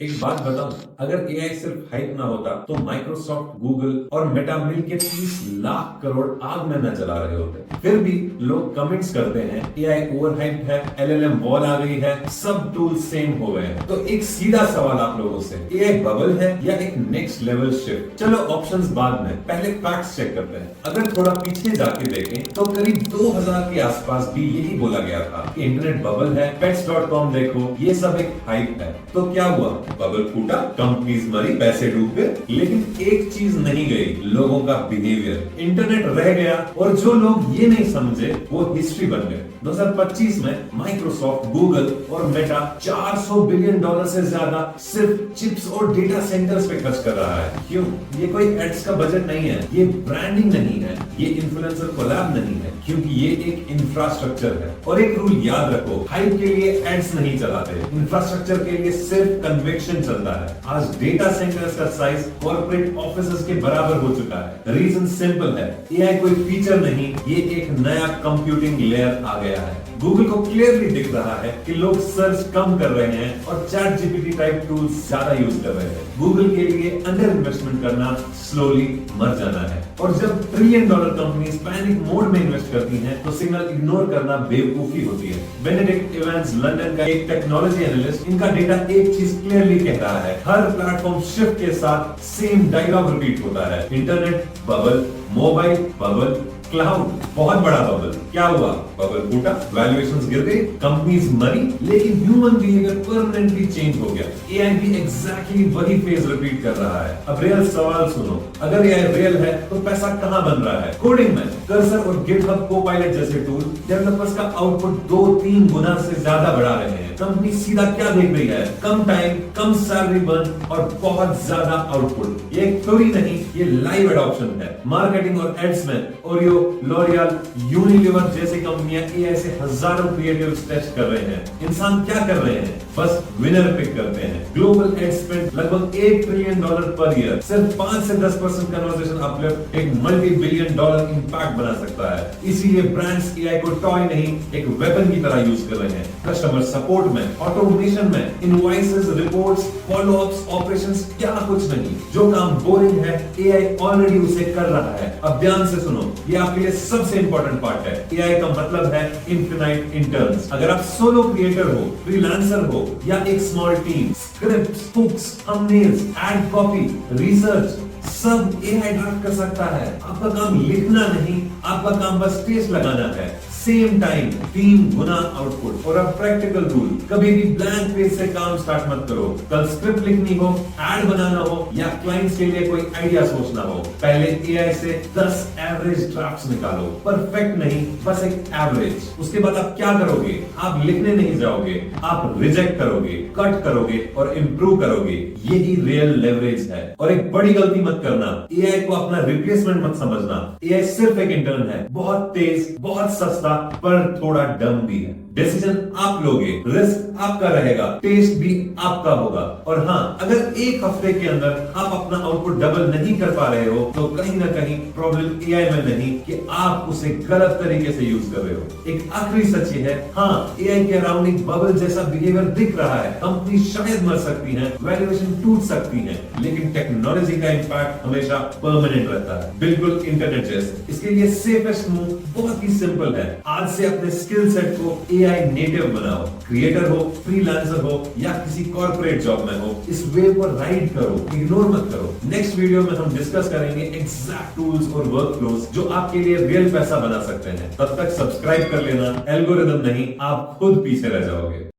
एक बात बताऊं, अगर एआई सिर्फ हाइप ना होता तो माइक्रोसॉफ्ट, गूगल और मेटा मिलके 30 लाख करोड़ आग में न जला रहे होते। फिर भी लोग कमेंट्स करते हैं एआई ओवर हाइप्ड है, एलएलएम वॉल आ गई है, सब टूल सेम हो गए हैं। तो एक सीधा सवाल आप लोगों से, एआई बबल है या एक नेक्स्ट लेवल शिफ्ट? चलो ऑप्शंस बाद में, पहले फैक्ट्स चेक करते हैं। अगर थोड़ा पीछे जाके देखें तो करीब 2000 के आसपास भी यही बोला गया था कि इंटरनेट बबल है, pets.com देखो, ये सब एक हाइप है। तो क्या हुआ? बबल फूटा, कंपनीज मरी, पैसे डूब गए, लेकिन एक चीज नहीं गई, लोगों का बिहेवियर। इंटरनेट रह गया और जो लोग ये नहीं समझे वो हिस्ट्री बन गए। 2025 में माइक्रोसॉफ्ट, गूगल और मेटा $400 बिलियन से ज्यादा सिर्फ चिप्स और डेटा सेंटर्स पे खर्च कर रहा है। क्यों? ये कोई एड्स का बजट नहीं है, ये ब्रांडिंग नहीं है, ये इन्फ्लुएंसर कोलैब नहीं है, क्योंकि ये एक इंफ्रास्ट्रक्चर है। और एक रूल याद रखो, हाइप के लिए एड्स नहीं चलाते, इंफ्रास्ट्रक्चर के लिए सिर्फ कन्विक्शन चलता है। आज डेटा सेंटर्स का साइज कॉर्पोरेट ऑफिसेस के बराबर हो चुका है। रीजन सिंपल है, एआई कोई फीचर नहीं, ये एक नया कंप्यूटिंग लेयर आ गया है। गूगल को क्लियरली दिख रहा है कि लोग सर्च कम कर रहे हैं और चैट जीपीटी टाइप टूल्स ज्यादा यूज कर रहे हैं। गूगल के लिए अंडर इन्वेस्टमेंट करना स्लोली मर जाना है। और जब $1 ट्रिलियन कंपनीज पैनिक मोड में इन्वेस्ट करती हैं, तो सिग्नल इग्नोर करना बेवकूफी होती है। बेनेडिक्ट इवेंस लंदन का एक टेक्नोलॉजी एनालिस्ट, इनका डेटा एक चीज क्लियरली कह रहा है, हर प्लेटफॉर्म शिफ्ट के साथ सेम डायलॉग रिपीट होता है, internet bubble, mobile bubble, cloud बहुत बड़ा बबल। क्या हुआ? बबल फूटा, वैल्यूएशंस गिर गई, कंपनीज मरी, लेकिन ह्यूमन बिहेवियर परमानेंटली चेंज हो गया। एआई भी एग्जैक्टली वही फेज रिपीट कर रहा है। अब रियल सवाल सुनो, अगर एआई रियल है तो पैसा कहां बन रहा है? कोडिंग में। कर्सर और गिटहब कोपायलट जैसे टूल डेवलपर्स का आउटपुट 2-3 गुना से ज्यादा बढ़ा रहे हैं। कंपनी सीधा क्या देख रही है? कम टाइम, कम सैलरी बर्न और बहुत ज्यादा आउटपुट। ये थ्योरी नहीं, ये लाइव एडॉप्शन है। मार्केटिंग और एड्स में ओरियो, लॉरियल, यूनिलीवर जैसी कंपनियां एआई से हजारों क्रिएटिव्स टेस्ट कर रहे हैं। इंसान क्या कर रहे हैं? बस विनर पिक करते हैं। ग्लोबल एड स्पेंड लगभग $1 ट्रिलियन पर ईयर। सिर्फ 5 से 10% कन्वर्सेशन अपलिफ्ट एक $multi-billion इंपैक्ट बना सकता है। इसीलिए ब्रांड्स एआई को टॉय नहीं, एक वेपन की तरह यूज कर रहे हैं। कस्टमर सपोर्ट में, ऑटोमेशन में, इनवॉइसेस, रिपोर्ट्स, फॉलोअप्स, ऑपरेशंस, क्या कुछ नहीं। जो काम बोरिंग है, एआई ऑलरेडी उसे कर रहा है। अब ध्यान से सुनो, ये आपके लिए सबसे इंपॉर्टेंट पार्ट है। एआई का मतलब है इनफिनाइट इंटर्न्स। अगर आप सोलो क्रिएटर हो, फ्रीलांसर हो या एक small team, scripts, hooks, thumbnails, ad copy, research सब एआई ड्राफ्ट कर सकता है। आपका काम लिखना नहीं, आपका काम बस टेस्ट लगाना है। सेम टाइम 3 गुना आउटपुट। और अब प्रैक्टिकल रूल, कभी भी ब्लैंक पेज से काम स्टार्ट मत करो। कल स्क्रिप्ट लिखनी हो, एड बनाना हो या क्लाइंट्स के लिए कोई आइडिया सोचना हो, पहले एआई से 10 एवरेज ड्राफ्ट्स निकालो। परफेक्ट नहीं, बस एक एवरेज। उसके बाद आप क्या करोगे? आप लिखने नहीं जाओगे, आप रिजेक्ट करोगे, कट करोगे और इंप्रूव करोगे। यही रियल लेवरेज है। और एक बड़ी गलती मत करना, एआई को अपना रिप्लेसमेंट मत समझना। एआई सिर्फ एक इंटर्न है, बहुत तेज, बहुत सस्ता, पर थोड़ा डम भी है। डिसीजन आप लोगे, रिस्क आपका रहेगा, टेस्ट भी आपका होगा। और हाँ, अगर एक हफ्ते के अंदर आप अपना आउटपुट डबल नहीं कर पा रहे हो, तो कहीं ना कहीं प्रॉब्लम एआई में नहीं कि आप उसे गलत तरीके से यूज कर रहे हो। एक आखिरी सच्ची है, हाँ, एआई के अराउंड एक बबल जैसा बिहेवियर दिख रहा है। कंपनी शायद मर सकती है, वैल्यूएशन टूट सकती है, लेकिन टेक्नोलॉजी का इंपैक्ट हमेशा परमानेंट रहता है, बिल्कुल इंटरनेट जैसे। इसके लिए सेफेस्ट मूव बहुत ही सिंपल है। आज से अपने स्किल सेट को एआई नेटिव बनाओ। क्रिएटर हो, फ्रीलांसर हो या किसी कॉर्पोरेट जॉब में हो, इस वेव को राइड करो, इग्नोर मत करो। नेक्स्ट वीडियो में हम डिस्कस करेंगे एग्जैक्ट टूल्स और वर्कफ्लोज जो आपके लिए रियल पैसा बना सकते हैं। तब तक सब्सक्राइब कर लेना, एल्गोरिदम नहीं, आप खुद पीछे रह जाओगे।